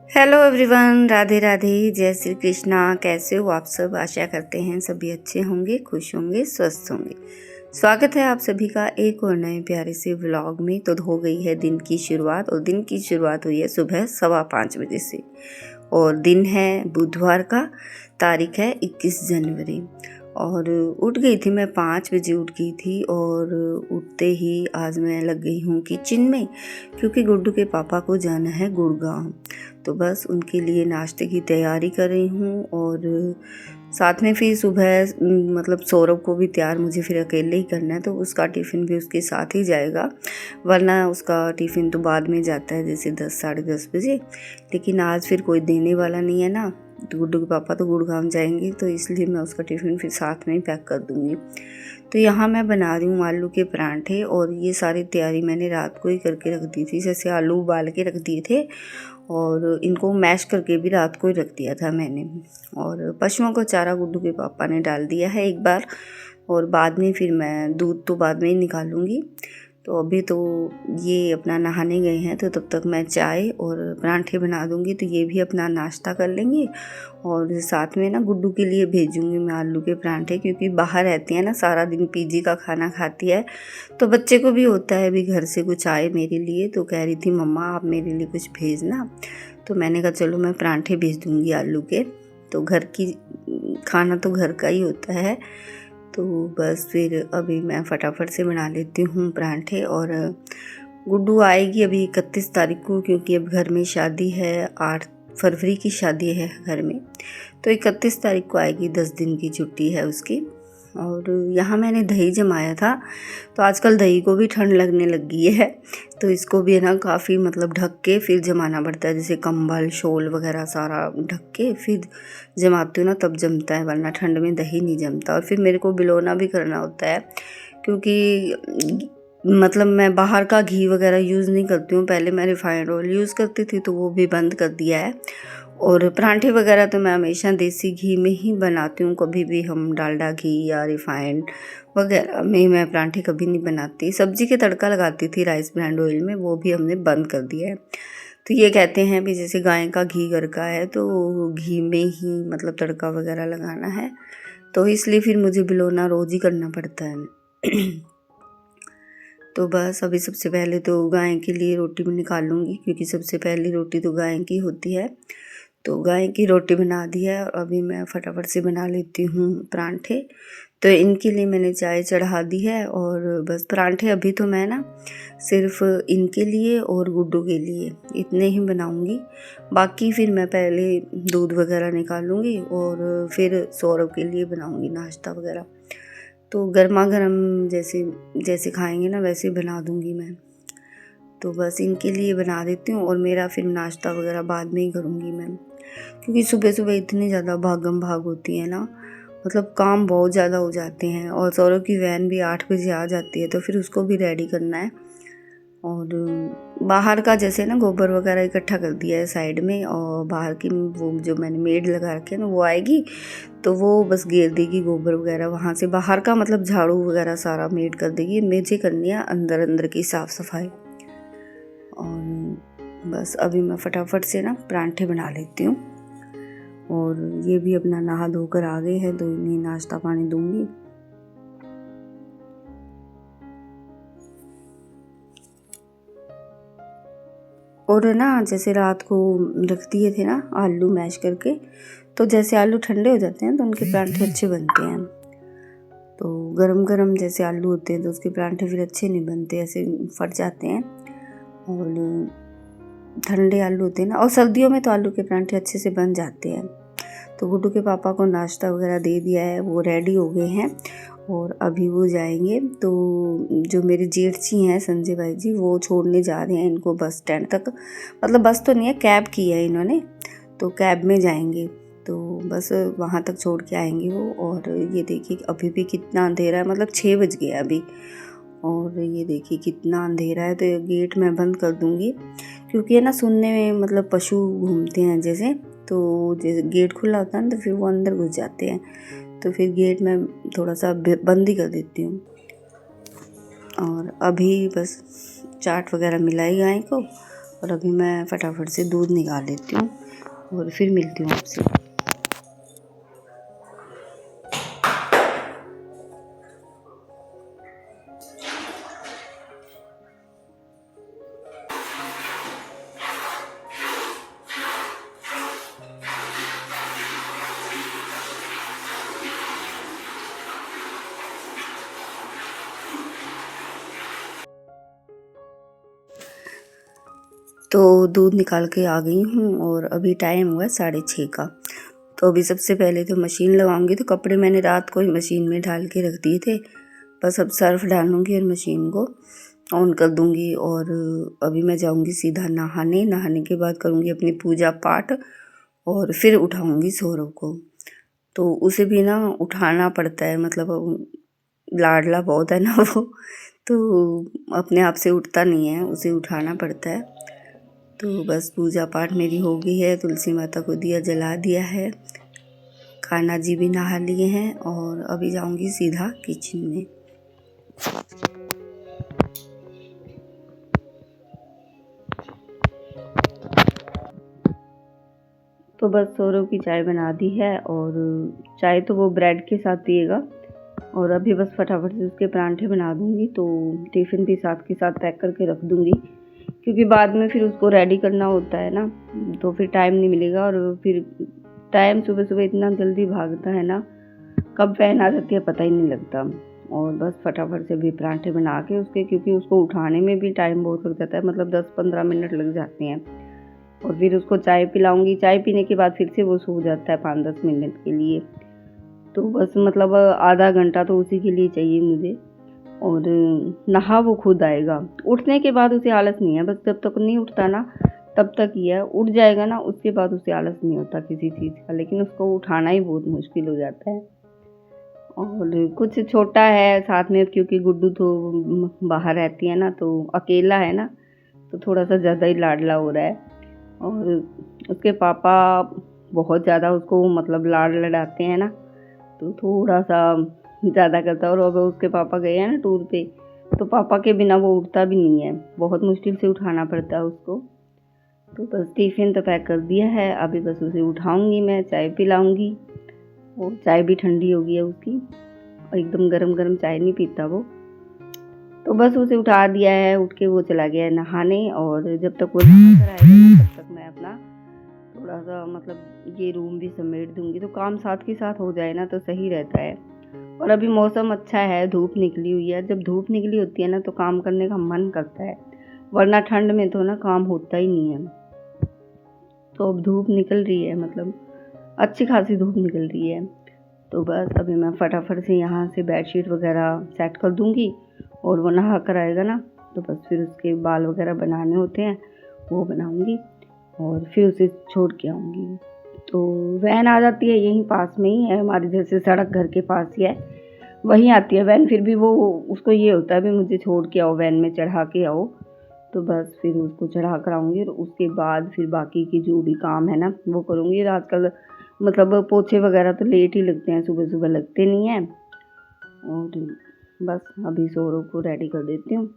Hello everyone, Radhe Radhe, जय श्री कृष्णा। कैसे हो आप सब? आशा करते हैं सभी अच्छे होंगे, खुश होंगे, स्वस्थ होंगे। स्वागत है आप सभी का एक और नए प्यारे से व्लॉग में। तो हो गई है दिन की शुरुआत, और दिन की शुरुआत हुई है सुबह 5:15 बजे से, और दिन है बुधवार का, तारीख है 21 जनवरी। और उठ गई थी मैं 5 बजे उठ गई थी, और उठते ही आज मैं लग गई हूँ किचन में, क्योंकि गुड्डू के पापा को जाना है गुड़गांव। तो बस उनके लिए नाश्ते की तैयारी कर रही हूँ, और साथ में फिर सुबह मतलब सौरभ को भी तैयार मुझे फिर अकेले ही करना है, तो उसका टिफ़िन भी उसके साथ ही जाएगा, वरना उसका टिफ़िन तो बाद में जाता है जैसे 10 साढ़े 10 बजे। लेकिन आज फिर कोई देने वाला नहीं है ना, तो गुड्डू के पापा तो गुड़गांव जाएंगे, तो इसलिए मैं उसका टिफ़िन फिर साथ में ही पैक कर दूँगी। तो यहाँ मैं बना रही हूँ आलू के परांठे, और ये सारी तैयारी मैंने रात को ही करके रख दी थी। जैसे आलू उबाल के रख दिए थे, और इनको मैश करके भी रात को ही रख दिया था मैंने। और पशुओं को चारा गुड्डू के पापा ने डाल दिया है एक बार, और बाद में फिर मैं दूध तो बाद में ही निकालूंगी। तो अभी तो ये अपना नहाने गए हैं, तो तब तक मैं चाय और परांठे बना दूंगी, तो ये भी अपना नाश्ता कर लेंगे। और साथ में ना गुड्डू के लिए भेजूंगी मैं आलू के परांठे, क्योंकि बाहर रहती है ना, सारा दिन पीजी का खाना खाती है, तो बच्चे को भी होता है भी घर से कुछ आए मेरे लिए। तो कह रही थी मम्मा आप मेरे लिए कुछ भेजना, तो मैंने कहा चलो मैं परांठे भेज दूंगी आलू के। तो घर की खाना तो घर का ही होता है। तो बस फिर अभी मैं फटाफट से बना लेती हूँ परांठे। और गुड्डू आएगी अभी 31 तारीख को, क्योंकि अब घर में शादी है, 8 फरवरी की शादी है घर में, तो 31 तारीख को आएगी, 10 दिन की छुट्टी है उसकी। और यहाँ मैंने दही जमाया था, तो आजकल दही को भी ठंड लगने लग गई है, तो इसको भी है ना काफ़ी मतलब ढक के फिर जमाना पड़ता है, जैसे कंबल शॉल वगैरह सारा ढक के फिर जमाती हूँ ना, तब जमता है, वरना ठंड में दही नहीं जमता। और फिर मेरे को बिलोना भी करना होता है, क्योंकि मतलब मैं बाहर का घी वगैरह यूज़ नहीं करती हूँ। पहले मैं रिफाइंड ऑयल यूज़ करती थी, तो वो भी बंद कर दिया है। और परांठे वगैरह तो मैं हमेशा देसी घी में ही बनाती हूँ, कभी भी हम डालडा घी या रिफाइंड वगैरह में मैं परांठे कभी नहीं बनाती। सब्जी के तड़का लगाती थी राइस ब्रांड ऑयल में, वो भी हमने बंद कर दिया है। तो ये कहते हैं भी जैसे गाय का घी घर का है, तो घी में ही मतलब तड़का वगैरह लगाना है, तो इसलिए फिर मुझे बिलोना रोज़ ही करना पड़ता है। तो बस अभी सबसे पहले तो गाय के लिए रोटी भी निकालूंगी, क्योंकि सबसे पहली रोटी तो गाय की होती है। तो गाय की रोटी बना दी है, और अभी मैं फटाफट से बना लेती हूँ परांठे। तो इनके लिए मैंने चाय चढ़ा दी है, और बस परांठे अभी तो मैं ना सिर्फ इनके लिए और गुड्डू के लिए इतने ही बनाऊंगी। बाकी फिर मैं पहले दूध वगैरह निकालूंगी, और फिर सौरभ के लिए बनाऊंगी नाश्ता वगैरह। तो गर्मा गर्म जैसे जैसे खाएंगे ना वैसे बना दूंगी मैं। तो बस इनके लिए बना देती हूँ, और मेरा फिर नाश्ता वगैरह बाद में ही करूँगी मैं, क्योंकि सुबह सुबह इतनी ज़्यादा भागम भाग होती है ना, मतलब काम बहुत ज़्यादा हो जाते हैं। और सौरभ की वैन भी 8 बजे आ जाती है, तो फिर उसको भी रेडी करना है। और बाहर का जैसे ना गोबर वगैरह इकट्ठा कर दिया है साइड में, और बाहर की वो जो मैंने मेड लगा रखी है ना, वो आएगी तो वो बस घेर देगी गोबर वगैरह वहाँ से। बाहर का मतलब झाड़ू वगैरह सारा मेड कर देगी, मुझे करनी है अंदर अंदर की साफ़ सफाई। और बस अभी मैं फटाफट से ना परांठे बना लेती हूँ, और ये भी अपना नहा धोकर आ गए हैं, तो इन्हें नाश्ता पानी दूंगी। और ना जैसे रात को रख दिए थे ना आलू मैश करके, तो जैसे आलू ठंडे हो जाते हैं तो उनके परांठे अच्छे बनते हैं। तो गरम गरम जैसे आलू होते हैं तो उसके परांठे फिर अच्छे नहीं बनते, ऐसे फट जाते हैं। और ठंडे आलू होते हैं ना, और सर्दियों में तो आलू के परांठे अच्छे से बन जाते हैं। तो गुड्डू के पापा को नाश्ता वगैरह दे दिया है, वो रेडी हो गए हैं, और अभी वो जाएंगे। तो जो मेरे जेठ जी हैं संजय भाई जी, वो छोड़ने जा रहे हैं इनको बस स्टैंड तक। मतलब बस तो नहीं है, कैब की है इन्होंने, तो कैब में जाएंगे। तो बस वहाँ तक छोड़ के आएंगे वो। और ये देखिए अभी भी कितना अंधेरा है, मतलब 6 बज गया अभी, और ये देखिए कितना अंधेरा है। तो ये गेट मैं बंद कर दूँगी, क्योंकि है ना सुनने में मतलब पशु घूमते हैं जैसे, तो जैसे गेट खुला होता है ना, तो फिर वो अंदर घुस जाते हैं, तो फिर गेट मैं थोड़ा सा बंद ही कर देती हूँ। और अभी बस चाट वगैरह मिलाई गाय को, और अभी मैं फटाफट से दूध निकाल लेती हूँ। और फिर मिलती हूँ आपसे। तो दूध निकाल के आ गई हूँ और अभी टाइम हुआ 6:30 का। तो अभी सबसे पहले तो मशीन लगाऊंगी। तो कपड़े मैंने रात को ही मशीन में डाल के रख दिए थे, बस अब सर्फ डालूंगी और मशीन को ऑन कर दूंगी। और अभी मैं जाऊंगी सीधा नहाने के बाद करूंगी अपनी पूजा पाठ और फिर उठाऊंगी सौरभ को। तो उसे भी ना उठाना पड़ता है, मतलब लाडला बहुत है ना वो, तो अपने आप से उठता नहीं है, उसे उठाना पड़ता है। तो बस पूजा पाठ मेरी हो गई है, तुलसी माता को दिया जला दिया है, कान्हा जी भी नहा लिए हैं और अभी जाऊंगी सीधा किचन में। तो बस सौरभ की चाय बना दी है और चाय तो वो ब्रेड के साथ पिएगा और अभी बस फटाफट से उसके परांठे बना दूंगी। तो टिफ़िन भी साथ के साथ पैक करके रख दूंगी, क्योंकि बाद में फिर उसको रेडी करना होता है ना, तो फिर टाइम नहीं मिलेगा। और फिर टाइम सुबह सुबह इतना जल्दी भागता है ना, कब वैन आ जाती है पता ही नहीं लगता। और बस फटाफट से भी परांठे बना के उसके, क्योंकि उसको उठाने में भी टाइम बहुत लग जाता है, मतलब 10-15 मिनट लग जाते हैं। और फिर उसको चाय पिलाऊंगी। चाय पीने के बाद फिर से वो सो जाता है 5-10 मिनट के लिए। तो बस मतलब आधा घंटा तो उसी के लिए चाहिए मुझे। और नहा वो खुद आएगा। उठने के बाद उसे आलस नहीं है, बस जब तक नहीं उठता ना तब तक ही है। उठ जाएगा ना उसके बाद उसे आलस नहीं होता किसी चीज़ का, लेकिन उसको उठाना ही बहुत मुश्किल हो जाता है। और कुछ छोटा है साथ में, क्योंकि गुड्डू तो बाहर रहती है ना, तो अकेला है ना, तो थोड़ा सा ज़्यादा ही लाडला हो रहा है। और उसके पापा बहुत ज़्यादा उसको मतलब लाड लड़ाते हैं ना, तो थोड़ा सा ज़्यादा करता है। और अब उसके पापा गए हैं ना टूर पे, तो पापा के बिना वो उठता भी नहीं है, बहुत मुश्किल से उठाना पड़ता है उसको। तो बस टिफ़िन तो पैक कर दिया है, अभी बस उसे उठाऊंगी, मैं चाय पिलाऊंगी। और चाय भी ठंडी हो गई है उसकी, और एकदम गरम गरम चाय नहीं पीता वो। तो बस उसे उठा दिया है, उठ के वो चला गया है नहाने। और जब तक वो नहा कर आएगा ना तब तक मैं अपना थोड़ा सा मतलब ये रूम भी समेट दूंगी। तो काम साथ के साथ हो जाए ना तो सही रहता है। और अभी मौसम अच्छा है, धूप निकली हुई है। जब धूप निकली होती है ना तो काम करने का मन करता है, वरना ठंड में तो ना काम होता ही नहीं है। तो अब धूप निकल रही है, मतलब अच्छी खासी धूप निकल रही है। तो बस अभी मैं फटाफट से यहाँ से बेडशीट वगैरह सेट कर दूँगी। और वो नहा कर आएगा ना तो बस फिर उसके बाल वगैरह बनाने होते हैं, वो बनाऊँगी और फिर उसे छोड़ के आऊँगी। तो वैन आ जाती है, यहीं पास में ही है हमारे, जैसे सड़क घर के पास ही है, वहीं आती है वैन। फिर भी वो उसको ये होता है भी मुझे छोड़ के आओ, वैन में चढ़ा के आओ। तो बस फिर उसको चढ़ा कर आऊँगी और उसके बाद फिर बाकी की जो भी काम है ना वो करूँगी। आजकल मतलब पोछे वगैरह तो लेट ही लगते हैं, सुबह सुबह लगते नहीं हैं। और बस अभी सौरभ को रेडी कर देती हूँ।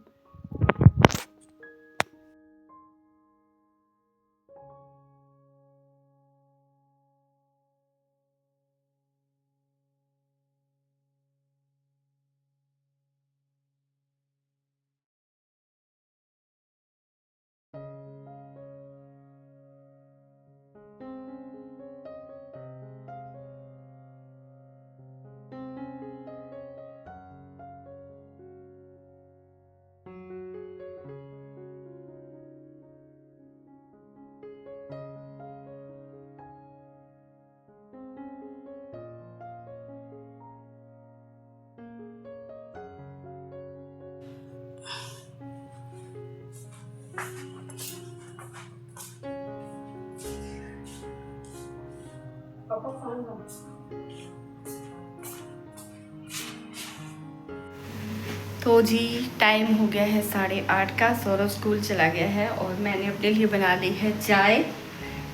तो जी टाइम हो गया है 8:30 का, सौरभ स्कूल चला गया है और मैंने अपने लिए बना ली है चाय।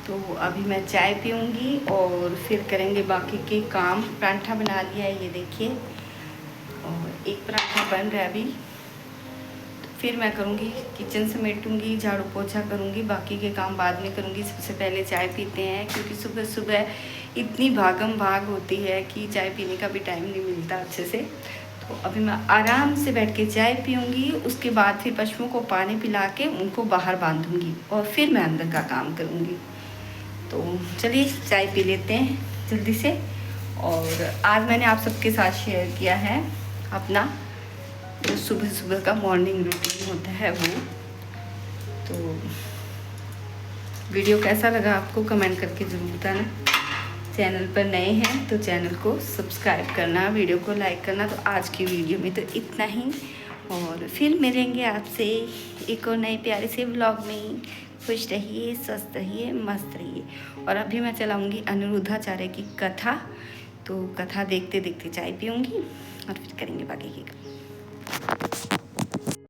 तो अभी मैं चाय पीऊँगी और फिर करेंगे बाकी के काम। परांठा बना लिया है, ये देखिए, और एक परांठा बन रहा है अभी, फिर मैं करूँगी, किचन समेटूँगी, झाड़ू पोछा करूँगी, बाकी के काम बाद में करूँगी। सबसे पहले चाय पीते हैं, क्योंकि सुबह सुबह इतनी भागम भाग होती है कि चाय पीने का भी टाइम नहीं मिलता अच्छे से। तो अभी मैं आराम से बैठ के चाय पीऊँगी, उसके बाद फिर पशुओं को पानी पिला के उनको बाहर बांधूँगी और फिर मैं अंदर का काम करूँगी। तो चलिए चाय पी लेते हैं जल्दी से। और आज मैंने आप सबके साथ शेयर किया है अपना जो सुबह सुबह का मॉर्निंग रूटीन होता है वो। तो वीडियो कैसा लगा आपको कमेंट करके ज़रूर बताना। चैनल पर नए हैं तो चैनल को सब्सक्राइब करना, वीडियो को लाइक करना। तो आज की वीडियो में तो इतना ही, और फिर मिलेंगे आपसे एक और नए प्यारे से व्लॉग में। खुश रहिए, स्वस्थ रहिए, मस्त रहिए। और अभी मैं चलाऊँगी अनिरुद्धाचार्य की कथा, तो कथा देखते देखते चाय पीऊँगी और फिर करेंगे बाकी की।